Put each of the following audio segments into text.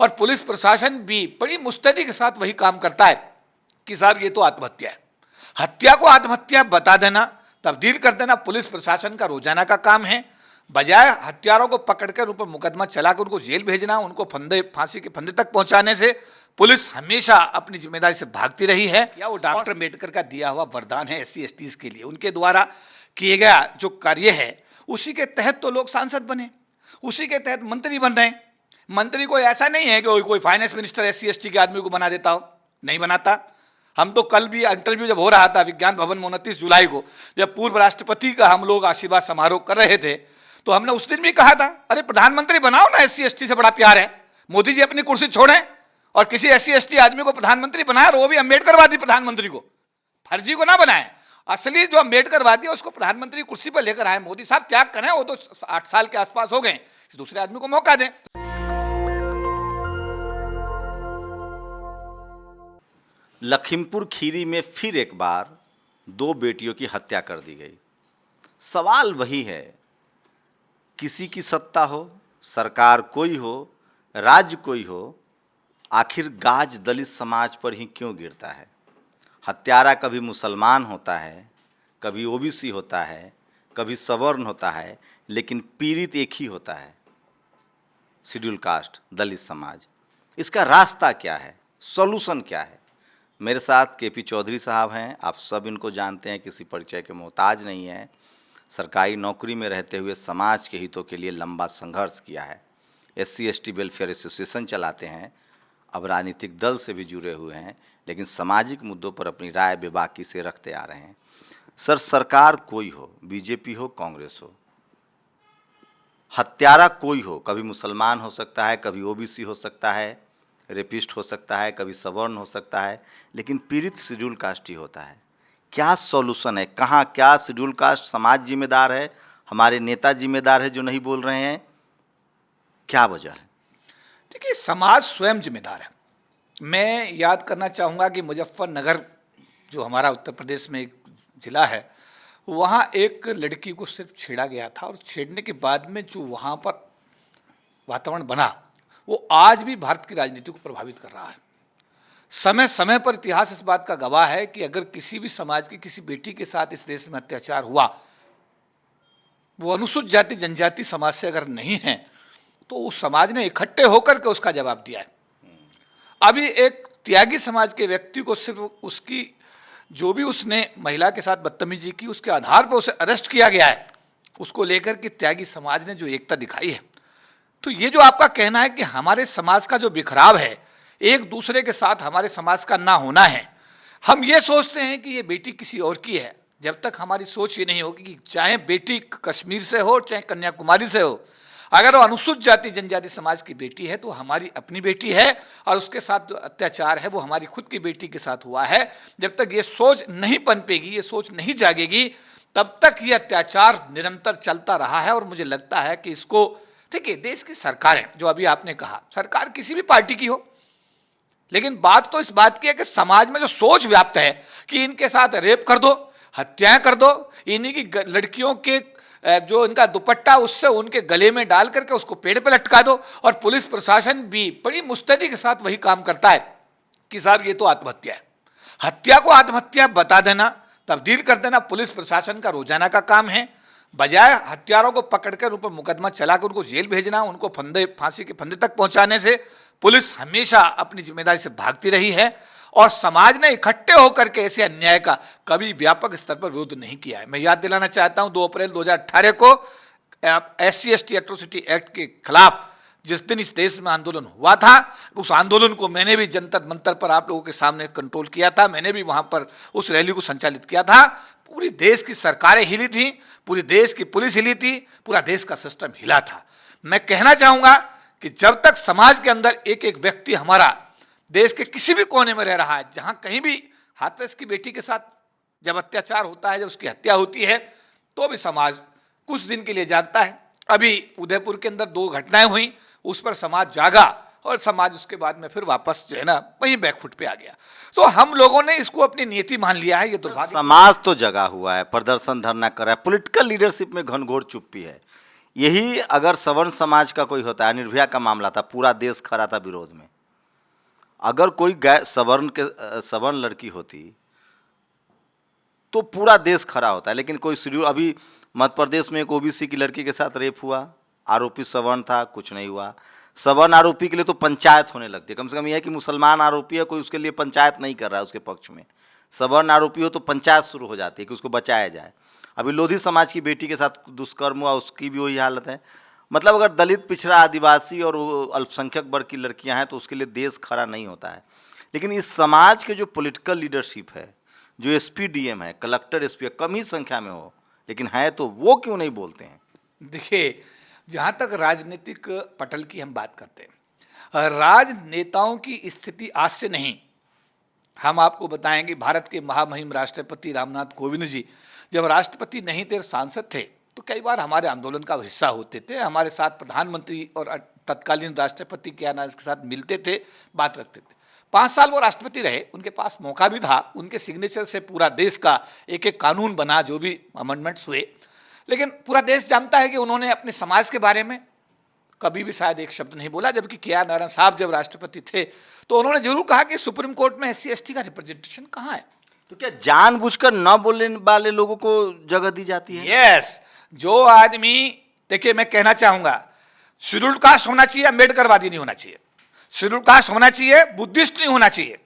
और पुलिस प्रशासन भी बड़ी मुस्तैदी के साथ वही काम करता है कि साहब ये तो आत्महत्या है। हत्या को आत्महत्या बता देना, तब्दील कर देना पुलिस प्रशासन का रोजाना का काम है। बजाय हत्यारों को पकड़कर उन पर मुकदमा चलाकर उनको जेल भेजना, उनको फांसी के फंदे तक पहुंचाने से पुलिस हमेशा अपनी जिम्मेदारी से भागती रही है। या वो डॉक्टर अम्बेडकर का दिया हुआ वरदान है SC STs के लिए, उनके द्वारा किए गया जो कार्य है उसी के तहत तो लोग सांसद बने, उसी के तहत मंत्री बन रहे हैं। मंत्री कोई ऐसा नहीं है कि कोई फाइनेंस मिनिस्टर SC ST के आदमी को बना देता हो, नहीं बनाता। हम तो कल भी इंटरव्यू जब हो रहा था विज्ञान भवन में 29 जुलाई को, जब पूर्व राष्ट्रपति का हम लोग आशीर्वाद समारोह कर रहे थे, तो हमने उस दिन भी कहा था अरे प्रधानमंत्री बनाओ ना, SC ST से बड़ा प्यार है। मोदी जी अपनी कुर्सी छोड़ें और किसी SC ST आदमी को प्रधानमंत्री बनाए, और वो भी अम्बेडकरवादी प्रधानमंत्री को, फर्जी को ना बनाए। असली जो अम्बेडकरवादी है उसको प्रधानमंत्री कुर्सी पर लेकर आए। मोदी साहब त्याग करें, वो तो 8 साल के आसपास हो गए, दूसरे आदमी को मौका दें। लखीमपुर खीरी में फिर एक बार 2 बेटियों की हत्या कर दी गई। सवाल वही है, किसी की सत्ता हो, सरकार कोई हो, राज्य कोई हो, आखिर गाज दलित समाज पर ही क्यों गिरता है? हत्यारा कभी मुसलमान होता है, कभी OBC होता है, कभी सवर्ण होता है, लेकिन पीड़ित एक ही होता है, शेड्यूल कास्ट दलित समाज। इसका रास्ता क्या है, सॉल्यूशन क्या है? मेरे साथ KP चौधरी साहब हैं। आप सब इनको जानते हैं, किसी परिचय के मोहताज नहीं है। सरकारी नौकरी में रहते हुए समाज के हितों के लिए लंबा संघर्ष किया है। SC ST वेलफेयर एसोसिएशन चलाते हैं। अब राजनीतिक दल से भी जुड़े हुए हैं, लेकिन सामाजिक मुद्दों पर अपनी राय बेबाकी से रखते आ रहे हैं। सर, सरकार कोई हो, BJP हो, कांग्रेस हो, हत्यारा कोई हो, कभी मुसलमान हो सकता है, कभी OBC हो सकता है, रेपिस्ट हो सकता है, कभी सवर्ण हो सकता है, लेकिन पीड़ित शेड्यूल कास्ट ही होता है। क्या सॉल्यूशन है? कहाँ क्या शेड्यूल कास्ट समाज जिम्मेदार है, हमारे नेता जिम्मेदार है जो नहीं बोल रहे हैं? क्या वजह है? देखिए, समाज स्वयं जिम्मेदार है। मैं याद करना चाहूँगा कि मुजफ्फरनगर जो हमारा उत्तर प्रदेश में एक ज़िला है, वहाँ एक लड़की को सिर्फ छेड़ा गया था, और छेड़ने के बाद में जो वहाँ पर वातावरण बना वो आज भी भारत की राजनीति को प्रभावित कर रहा है। समय समय पर इतिहास इस बात का गवाह है कि अगर किसी भी समाज की किसी बेटी के साथ इस देश में अत्याचार हुआ, वो अनुसूचित जाति जनजाति समाज से अगर नहीं है, तो उस समाज ने इकट्ठे होकर के उसका जवाब दिया है। अभी एक त्यागी समाज के व्यक्ति को सिर्फ उसकी जो भी उसने महिला के साथ बदतमीजी की उसके आधार पर उसे अरेस्ट किया गया है, उसको लेकर के त्यागी समाज ने जो एकता दिखाई है। तो ये जो आपका कहना है कि हमारे समाज का जो बिखराव है, एक दूसरे के साथ हमारे समाज का ना होना है, हम ये सोचते हैं कि ये बेटी किसी और की है, जब तक हमारी सोच ये नहीं होगी कि चाहे बेटी कश्मीर से हो चाहे कन्याकुमारी से हो, अगर वो अनुसूचित जाति जनजाति समाज की बेटी है तो हमारी अपनी बेटी है, और उसके साथ जो अत्याचार है वो हमारी खुद की बेटी के साथ हुआ है। जब तक ये सोच नहीं पनपेगी, ये सोच नहीं जागेगी, तब तक ये अत्याचार निरंतर चलता रहा है। और मुझे लगता है कि इसको, देखिए, देश की सरकारें, जो अभी आपने कहा, सरकार किसी भी पार्टी की हो, लेकिन बात तो इस बात की है कि समाज में जो सोच व्याप्त है कि इनके साथ रेप कर दो, हत्याएं कर दो, इन्हीं की लड़कियों के जो इनका दुपट्टा उससे उनके गले में डाल करके उसको पेड़ पे लटका दो, और पुलिस प्रशासन भी बड़ी मुस्तैदी के साथ वही काम करता है कि साहब ये तो आत्महत्या है। हत्या को आत्महत्या बता देना, तब्दील कर देना पुलिस प्रशासन का रोजाना का काम है। बजाय हत्यारों को पकड़कर उन पर मुकदमा चलाकर उनको जेल भेजना, उनको फांसी के फंदे तक पहुंचाने से पुलिस हमेशा अपनी जिम्मेदारी से भागती रही है। और समाज ने इकट्ठे होकर के ऐसे अन्याय का कभी व्यापक स्तर पर विरोध नहीं किया है। मैं याद दिलाना चाहता हूं, 2 अप्रैल 2018 को SC ST एट्रोसिटी एक्ट के खिलाफ जिस दिन इस देश में आंदोलन हुआ था, उस आंदोलन को मैंने भी जंतर मंतर पर आप लोगों के सामने कंट्रोल किया था। मैंने भी वहां पर उस रैली को संचालित किया था। पूरी देश की सरकारें हिली थी, पूरी देश की पुलिस हिली थी, पूरा देश का सिस्टम हिला था। मैं कहना चाहूंगा कि जब तक समाज के अंदर एक एक व्यक्ति हमारा देश के किसी भी कोने में रह रहा है, जहां कहीं भी हाथरस की बेटी के साथ जब अत्याचार होता है, जब उसकी हत्या होती है, तो भी समाज कुछ दिन के लिए जागता है। अभी उदयपुर के अंदर 2 घटनाएं हुई, उस पर समाज जागा, और समाज उसके बाद में फिर वापस जो है ना वहीं बैकफुट पे आ गया। तो हम लोगों ने इसको अपनी नीति मान लिया है। ये दुर्भाग्य, समाज तो जगा हुआ है, प्रदर्शन धरना कर रहा है, पॉलिटिकल लीडरशिप में घनघोर चुप्पी है। यही अगर सवर्ण समाज का कोई होता है, निर्भया का मामला था, पूरा देश खड़ा था विरोध में। अगर कोई गैर सवर्ण लड़की होती तो पूरा देश खड़ा होता है, लेकिन कोई शेड्यूल, अभी मध्य प्रदेश में एक ओबीसी की लड़की के साथ रेप हुआ, आरोपी सवर्ण था, कुछ नहीं हुआ। सवर्ण आरोपी के लिए तो पंचायत होने लगती है, कम से कम यह है कि मुसलमान आरोपी है, कोई उसके लिए पंचायत नहीं कर रहा है उसके पक्ष में। सवर्ण आरोपी हो तो पंचायत शुरू हो जाती है कि उसको बचाया जाए। अभी लोधी समाज की बेटी के साथ दुष्कर्म हुआ, उसकी भी वही हालत है। मतलब अगर दलित, पिछड़ा, आदिवासी और अल्पसंख्यक वर्ग की लड़कियां हैं तो उसके लिए देश खड़ा नहीं होता है। लेकिन इस समाज के जो पॉलिटिकल लीडरशिप है, जो एसपी डीएम है, कलेक्टर एसपी, कम ही संख्या में हो लेकिन है, तो वो क्यों नहीं बोलते हैं? देखिए, जहाँ तक राजनीतिक पटल की हम बात करते हैं, राजनेताओं की स्थिति आज से नहीं, हम आपको बताएंगे भारत के महामहिम राष्ट्रपति रामनाथ कोविंद जी जब राष्ट्रपति नहीं थे, सांसद थे, तो कई बार हमारे आंदोलन का हिस्सा होते थे, हमारे साथ प्रधानमंत्री और तत्कालीन राष्ट्रपति के साथ मिलते थे, बात रखते थे। 5 साल वो राष्ट्रपति रहे, उनके पास मौका भी था, उनके सिग्नेचर से पूरा देश का एक एक कानून बना, जो भी अमेंडमेंट्स हुए। लेकिन पूरा देश जानता है कि उन्होंने अपने समाज के बारे में कभी भी शायद एक शब्द नहीं बोला। जबकि के.आर. नारायण साहब जब राष्ट्रपति थे तो उन्होंने जरूर कहा कि सुप्रीम कोर्ट में SC/ST का रिप्रेजेंटेशन कहाँ है। तो क्या जानबूझकर न बोलने वाले लोगों को जगह दी जाती है? यस, जो आदमी, देखिए मैं कहना चाहूंगा, शेड्यूल्ड कास्ट होना चाहिए, अम्बेडकरवादी नहीं होना चाहिए। शेड्यूल्ड कास्ट होना चाहिए, बुद्धिस्ट नहीं होना चाहिए।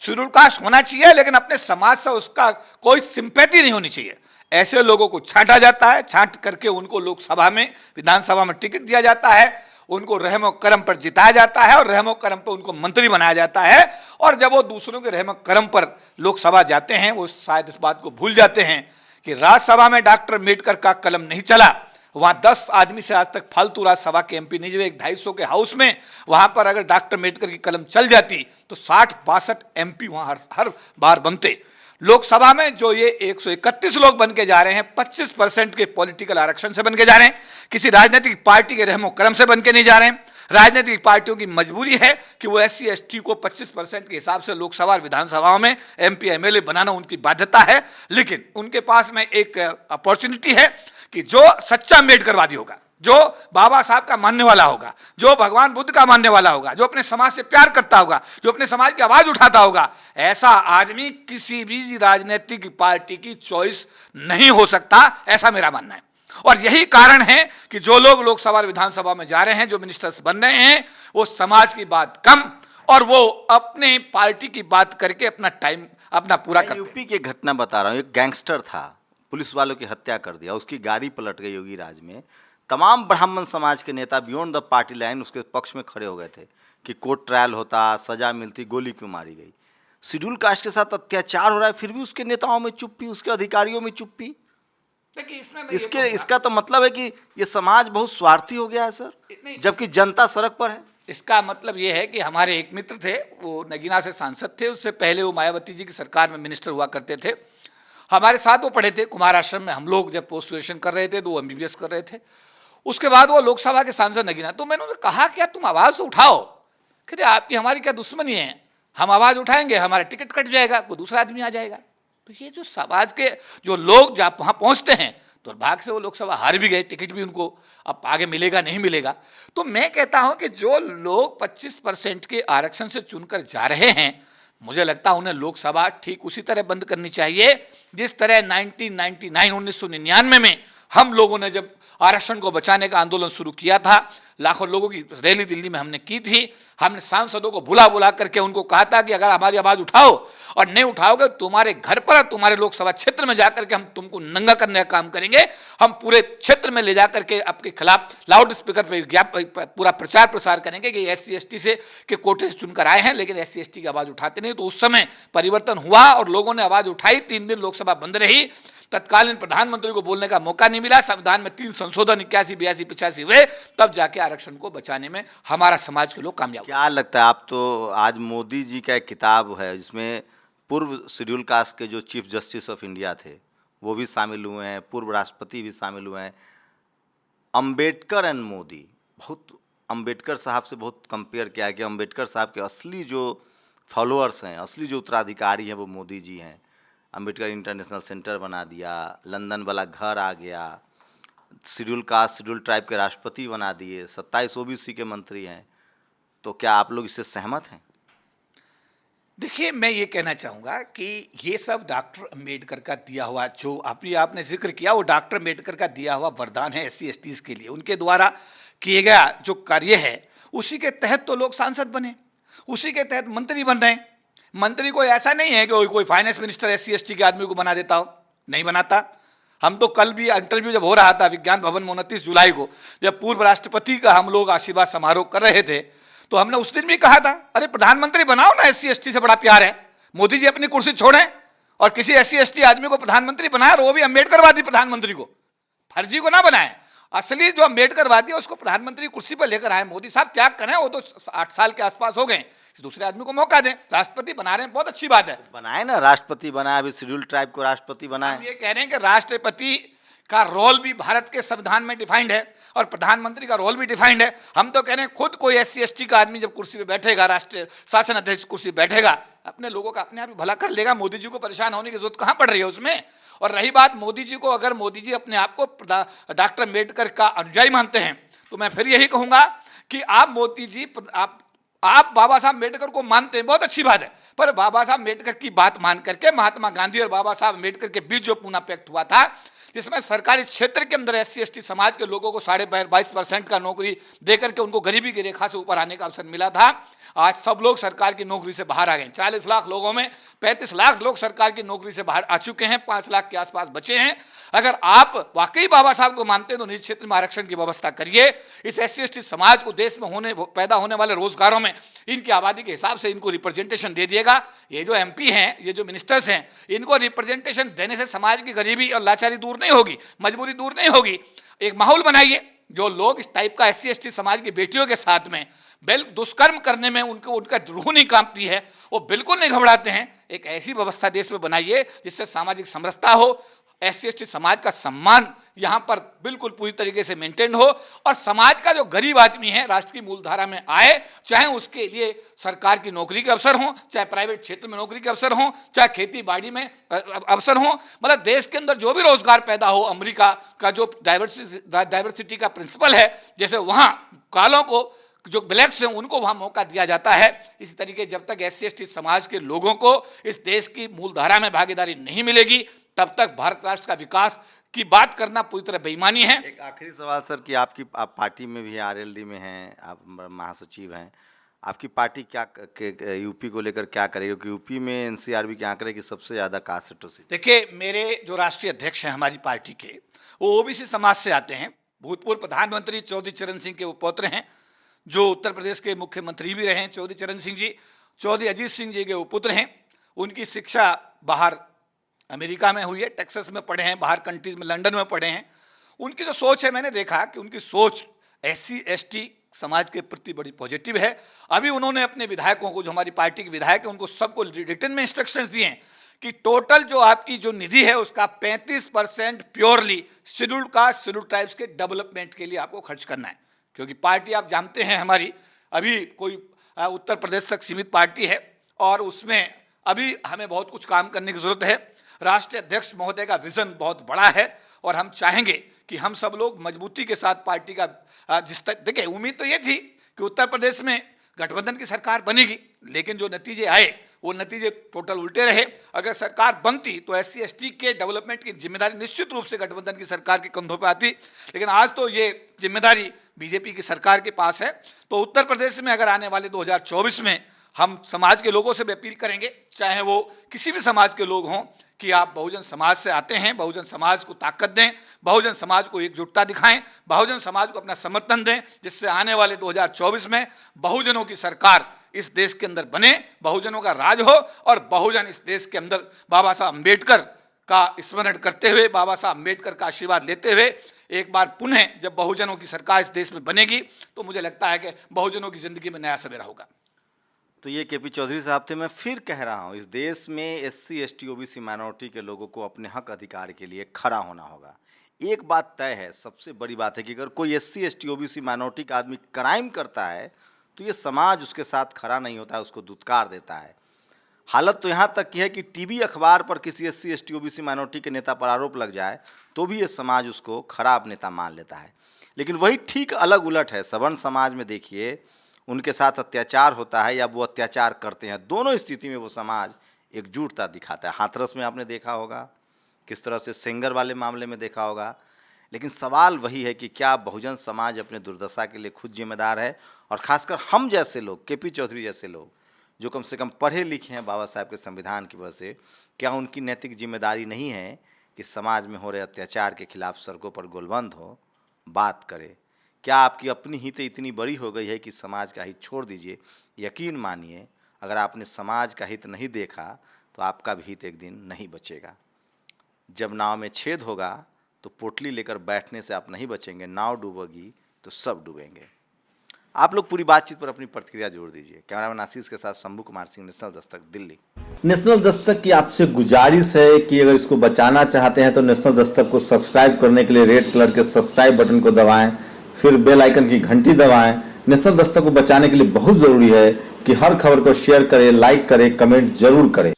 शेड्यूल्ड कास्ट होना चाहिए लेकिन अपने समाज से उसका कोई सिंपैथी नहीं होनी चाहिए। ऐसे लोगों को छांटा जाता है, छांट करके उनको लोकसभा में, विधानसभा में टिकट दिया जाता है, उनको रहमो करम पर जिताया जाता है और रहमो करम पर उनको मंत्री बनाया जाता है। और जब वो दूसरों के रहमो करम पर लोकसभा जाते हैं, वो शायद इस बात को भूल जाते हैं कि राज्यसभा में डॉक्टर अम्बेडकर का कलम नहीं चला, वहां 10 आदमी से आज तक फालतू राज्यसभा के MP नहीं, जो एक 250 के हाउस में, वहां पर अगर डॉक्टर अम्बेडकर की कलम चल जाती तो 60-62 MP वहां हर बार बनते। लोकसभा में जो ये 131 लोग बन के जा रहे हैं, 25% के पॉलिटिकल आरक्षण से बन के जा रहे हैं, किसी राजनीतिक पार्टी के रहमो करम से बन के नहीं जा रहे हैं। राजनीतिक पार्टियों की मजबूरी है कि वो SC/ST को 25% के हिसाब से लोकसभा और विधानसभाओं में MP MLA बनाना उनकी बाध्यता है। लेकिन उनके पास में एक अपॉर्चुनिटी है कि जो सच्चा अम्बेडकरवादी होगा, जो बाबा साहब का मानने वाला होगा, जो भगवान बुद्ध का मानने वाला होगा, जो अपने समाज से प्यार करता होगा, जो अपने समाज की आवाज उठाता होगा, ऐसा आदमी किसी भी राजनीतिक पार्टी की चॉइस नहीं हो सकता, ऐसा मेरा मानना है। और यही कारण है कि जो लोग लोकसभा और विधानसभा में जा रहे हैं, जो मिनिस्टर्स बन रहे हैं, वो समाज की बात कम और वो अपने पार्टी की बात करके अपना टाइम अपना पूरा करते हैं। यूपी की घटना बता रहा हूँ, एक गैंगस्टर था, पुलिस वालों की हत्या कर दिया, उसकी गाड़ी पलट गई योगी राज में। तमाम ब्राह्मण समाज के नेता बियॉन्ड द पार्टी लाइन उसके पक्ष में खड़े हो गए थे कि कोर्ट ट्रायल होता, सजा मिलती, गोली क्यों मारी गई। शेड्यूल कास्ट के साथ अत्याचार हो रहा है, फिर भी उसके नेताओं में चुप्पी, उसके अधिकारियों में चुप्पी। इसका तो मतलब है कि ये समाज बहुत स्वार्थी हो गया है सर, जबकि जनता सड़क पर है। इसका मतलब ये है कि हमारे एक मित्र थे, वो नगीना से सांसद थे, उससे पहले वो मायावती जी की सरकार में मिनिस्टर हुआ करते थे, हमारे साथ वो पढ़े थे कुमार आश्रम में। हम लोग जब पोस्ट ग्रेजुएशन कर रहे थे तो वो MBBS कर रहे थे। उसके बाद वो लोकसभा के सांसद नगीना, तो मैंने उन्हें कहा कि यार तुम आवाज़ तो उठाओ। कहते आपकी हमारी क्या दुश्मनी है, हम आवाज़ उठाएंगे हमारा टिकट कट जाएगा, कोई दूसरा आदमी आ जाएगा। तो ये जो समाज के जो लोग जहाँ वहाँ पहुँचते हैं, दुर्भाग्य से वो लोकसभा हार भी गए, टिकट भी उनको अब आगे मिलेगा नहीं मिलेगा। तो मैं कहता हूँ कि जो लोग 25% के आरक्षण से चुनकर जा रहे हैं, मुझे लगता है उन्हें लोकसभा ठीक उसी तरह बंद करनी चाहिए जिस तरह 1999 में हम लोगों ने जब आरक्षण को बचाने का आंदोलन शुरू किया था, लाखों लोगों की रैली दिल्ली में हमने की थी। हमने सांसदों को बुला करके उनको कहा था कि अगर हमारी आवाज़ उठाओ और नहीं उठाओगे तुम्हारे घर पर, तुम्हारे लोकसभा क्षेत्र में जाकर के हम तुमको नंगा करने का काम करेंगे। हम पूरे क्षेत्र में ले जाकर के आपके खिलाफ लाउड स्पीकर पर पूरा प्रचार प्रसार करेंगे कि SC/ST से के कोटे से चुनकर आए हैं, लेकिन SC/ST की आवाज़ उठाते नहीं। तो उस समय परिवर्तन हुआ और लोगों ने आवाज़ उठाई, 3 दिन लोकसभा बंद रही, तत्कालीन प्रधानमंत्री को बोलने का मौका नहीं मिला, संविधान में 3 संशोधन 81, 82, 85 हुए, तब जाके आरक्षण को बचाने में हमारा समाज के लोग कामयाब। क्या लगता है आप, तो आज मोदी जी का एक किताब है जिसमें पूर्व शेड्यूल कास्ट के जो चीफ जस्टिस ऑफ इंडिया थे वो भी शामिल हुए हैं, पूर्व राष्ट्रपति भी शामिल हुए हैं। अंबेडकर एंड मोदी, बहुत अंबेडकर साहब से बहुत कंपेयर किया कि अंबेडकर साहब के असली जो फॉलोअर्स हैं, असली जो उत्तराधिकारी हैं वो मोदी जी हैं। अंबेडकर इंटरनेशनल सेंटर बना दिया, लंदन वाला घर आ गया, शेड्यूल कास्ट शेड्यूल ट्राइब के राष्ट्रपति बना दिए, 27 ओबीसी के मंत्री हैं, तो क्या आप लोग इससे सहमत हैं? देखिए, मैं ये कहना चाहूँगा कि ये सब डॉक्टर अम्बेडकर का दिया हुआ, जो आपने जिक्र किया, वो डॉक्टर अम्बेडकर का दिया हुआ वरदान है एससी एसटीज़ के लिए। उनके द्वारा किए गया जो कार्य है, उसी के तहत तो लोग सांसद बने, उसी के तहत मंत्री बन रहे हैं। मंत्री कोई ऐसा नहीं है कि कोई फाइनेंस मिनिस्टर एससी एसटी के आदमी को बना देता हो, नहीं बनाता। हम तो कल भी इंटरव्यू जब हो रहा था विज्ञान भवन में 29 जुलाई को, जब पूर्व राष्ट्रपति का हम लोग आशीर्वाद समारोह कर रहे थे, तो हमने उस दिन भी कहा था, अरे प्रधानमंत्री बनाओ ना, एससी एसटी से बड़ा प्यार है। मोदी जी अपनी कुर्सी छोड़ें और किसी एससी एसटी आदमी को प्रधानमंत्री बनाए, और वो भी अम्बेडकरवादी प्रधानमंत्री को, फर्जी को ना बनाए। असली जो अम्बेडकरवादी है उसको प्रधानमंत्री कुर्सी पर लेकर आए। मोदी साहब त्याग करें, वो तो 8 साल के आसपास हो गए, दूसरे आदमी को मौका दें। राष्ट्रपति बना रहे हैं, बहुत अच्छी बात है, बनाए ना, राष्ट्रपति बनाए, अभी शेड्यूल ट्राइब को राष्ट्रपति बनाए। हम ये कह रहे हैं कि राष्ट्रपति का रोल भी भारत के संविधान में डिफाइंड है और प्रधानमंत्री का रोल भी डिफाइंड है। हम तो कह रहे हैं खुद कोई एससी एसटी का आदमी जब कुर्सी पे बैठेगा, राष्ट्रीय शासन अध्यक्ष कुर्सी बैठेगा, अपने लोगों का अपने आप ही भला कर लेगा। मोदी जी को परेशान होने की जरूरत कहाँ पड़ रही है उसमें। और रही बात मोदी जी को, अगर मोदी जी अपने आप को डॉक्टर अम्बेडकर का अनुयायी मानते हैं, तो मैं फिर यही कहूँगा कि आप मोदी जी, आप बाबा साहब अम्बेडकर को मानते हैं, बहुत अच्छी बात है, पर बाबा साहब अम्बेडकर की बात मान करके महात्मा गांधी और बाबा साहब अम्बेडकर के बीच जो पूना पैक्ट हुआ था, जिसमें सरकारी क्षेत्र के अंदर एससी एसटी समाज के लोगों को 22.5% का नौकरी देकर के उनको गरीबी की रेखा से ऊपर आने का अवसर मिला था, आज सब लोग सरकार की नौकरी से बाहर आ गए। 40 लाख लोगों में 35 लाख लोग सरकार की नौकरी से बाहर आ चुके हैं, 5 लाख के आसपास बचे हैं। अगर आप वाकई बाबा साहब को मानते हैं तो निजी क्षेत्र में आरक्षण की व्यवस्था करिए। इस एससी एसटी समाज को देश में पैदा होने वाले रोजगारों में इनकी आबादी के हिसाब से इनको रिप्रेजेंटेशन दे दिएगा। ये जो एमपी हैं, ये जो मिनिस्टर्स हैं, इनको रिप्रेजेंटेशन देने से समाज की गरीबी और लाचारी दूर नहीं होगी, मजबूरी दूर नहीं होगी। एक माहौल बनाइए जो लोग इस टाइप का एससी एसटी समाज की बेटियों के साथ में दुष्कर्म करने में उनका रूह नहीं कांपती है, वो बिल्कुल नहीं घबराते हैं। एक ऐसी व्यवस्था देश में बनाइए जिससे सामाजिक समरसता हो, एससी एसटी समाज का सम्मान यहाँ पर बिल्कुल पूरी तरीके से मेंटेन हो, और समाज का जो गरीब आदमी है राष्ट्र की मूलधारा में आए, चाहे उसके लिए सरकार की नौकरी के अवसर हों, चाहे प्राइवेट क्षेत्र में नौकरी के अवसर हों, चाहे खेती बाड़ी में अवसर हों, मतलब देश के अंदर जो भी रोजगार पैदा हो। अमेरिका का जो डाइवर्सिटी का प्रिंसिपल है, जैसे वहाँ कालों को, जो ब्लैक्स हैं, उनको वहाँ मौका दिया जाता है, इसी तरीके जब तक एससी एसटी समाज के लोगों को इस देश की मूलधारा में भागीदारी नहीं मिलेगी, तब तक भारत राष्ट्र का विकास की बात करना पूरी तरह बेईमानी है। एक आखिरी सवाल सर, कि आप पार्टी में भी आरएलडी में हैं, आप महासचिव हैं, आपकी पार्टी क्या यूपी को लेकर क्या करेगी? क्योंकि यूपी में एनसीआरबी के आंकड़े की सबसे ज़्यादा कास्ट सीट। देखिए, मेरे जो राष्ट्रीय अध्यक्ष हैं हमारी पार्टी के, वो ओबीसी समाज से आते हैं। भूतपूर्व प्रधानमंत्री चौधरी चरण सिंह के वो पौत्र हैं, जो उत्तर प्रदेश के मुख्यमंत्री भी रहे हैं, चौधरी चरण सिंह जी। चौधरी अजीत सिंह जी के वो पुत्र हैं। उनकी शिक्षा बाहर अमेरिका में हुई है, टेक्सास में पढ़े हैं, बाहर कंट्रीज में, लंदन में पढ़े हैं। उनकी जो सोच है, मैंने देखा कि उनकी सोच एससी एसटी समाज के प्रति बड़ी पॉजिटिव है। अभी उन्होंने अपने विधायकों को, जो हमारी पार्टी के विधायक हैं, उनको सबको रिटर्न में इंस्ट्रक्शंस दिए हैं कि टोटल जो आपकी जो निधि है उसका 35% purely scheduled caste scheduled tribes के डेवलपमेंट के लिए आपको खर्च करना है। क्योंकि पार्टी आप जानते हैं हमारी अभी कोई उत्तर प्रदेश तक सीमित पार्टी है, और उसमें अभी हमें बहुत कुछ काम करने की ज़रूरत है। राष्ट्रीय अध्यक्ष महोदय का विज़न बहुत बड़ा है, और हम चाहेंगे कि हम सब लोग मजबूती के साथ पार्टी का देखिए, उम्मीद तो ये थी कि उत्तर प्रदेश में गठबंधन की सरकार बनेगी, लेकिन जो नतीजे आए वो नतीजे टोटल उल्टे रहे। अगर सरकार बनती तो एससी एसटी के डेवलपमेंट की जिम्मेदारी निश्चित रूप से गठबंधन की सरकार के कंधों पर आती, लेकिन आज तो ये जिम्मेदारी बीजेपी की सरकार के पास है। तो उत्तर प्रदेश में अगर आने वाले 2024 में हम समाज के लोगों से भी अपील करेंगे, चाहे वो किसी भी समाज के लोग हों, कि आप बहुजन समाज से आते हैं, बहुजन समाज को ताकत दें, बहुजन समाज को एकजुटता दिखाएं, बहुजन समाज को अपना समर्थन दें, जिससे आने वाले 2024 में बहुजनों की सरकार इस देश के अंदर बने, बहुजनों का राज हो, और बहुजन इस देश के अंदर बाबा साहब अम्बेडकर का स्मरण करते हुए, बाबा साहब अम्बेडकर का आशीर्वाद लेते हुए, एक बार पुनः जब बहुजनों की सरकार इस देश में बनेगी, तो मुझे लगता है कि बहुजनों की जिंदगी में नया सवेरा होगा। तो ये केपी चौधरी साहब थे। मैं फिर कह रहा हूँ, इस देश में एससी एसटी ओबीसी माइनॉरिटी के लोगों को अपने हक अधिकार के लिए खड़ा होना होगा। एक बात तय है, सबसे बड़ी बात है कि अगर कोई एससी एसटी ओबीसी माइनॉरिटी का आदमी क्राइम करता है तो ये समाज उसके साथ खड़ा नहीं होता है, उसको दुत्कार देता है। हालत तो यहाँ तक की है कि टीवी अखबार पर किसी SC ST OBC माइनॉरिटी के नेता पर आरोप लग जाए तो भी ये समाज उसको खराब नेता मान लेता है। लेकिन वही ठीक अलग उलट है, सवर्ण समाज में देखिए उनके साथ अत्याचार होता है या वो अत्याचार करते हैं, दोनों स्थिति में वो समाज एकजुटता दिखाता है। हाथरस में आपने देखा होगा, किस तरह से सेंगर वाले मामले में देखा होगा। लेकिन सवाल वही है कि क्या बहुजन समाज अपने दुर्दशा के लिए खुद जिम्मेदार है, और खासकर हम जैसे लोग, KP चौधरी जैसे लोग जो कम से कम पढ़े लिखे हैं बाबा साहब के संविधान की वजह से, क्या उनकी नैतिक जिम्मेदारी नहीं है कि समाज में हो रहे अत्याचार के खिलाफ सड़कों पर गोलबंद हो, बात करे? क्या आपकी अपनी हित इतनी बड़ी हो गई है कि समाज का हित छोड़ दीजिए? यकीन मानिए, अगर आपने समाज का हित नहीं देखा तो आपका भी हित एक दिन नहीं बचेगा। जब नाव में छेद होगा तो पोटली लेकर बैठने से आप नहीं बचेंगे, नाव डूबेगी तो सब डूबेंगे। आप लोग पूरी बातचीत पर अपनी प्रतिक्रिया जोड़ दीजिए। कैमरामैन आशीष के साथ शंभू कुमार सिंह, नेशनल दस्तक, दिल्ली। नेशनल दस्तक की आपसे गुजारिश है कि अगर इसको बचाना चाहते हैं तो नेशनल दस्तक को सब्सक्राइब करने के लिए रेड कलर के सब्सक्राइब बटन को दबाएं, फिर बेल आइकन की घंटी दबाएं। नेशनल दस्तक को बचाने के लिए बहुत जरूरी है कि हर खबर को शेयर करें, लाइक करें, कमेंट जरूर करें।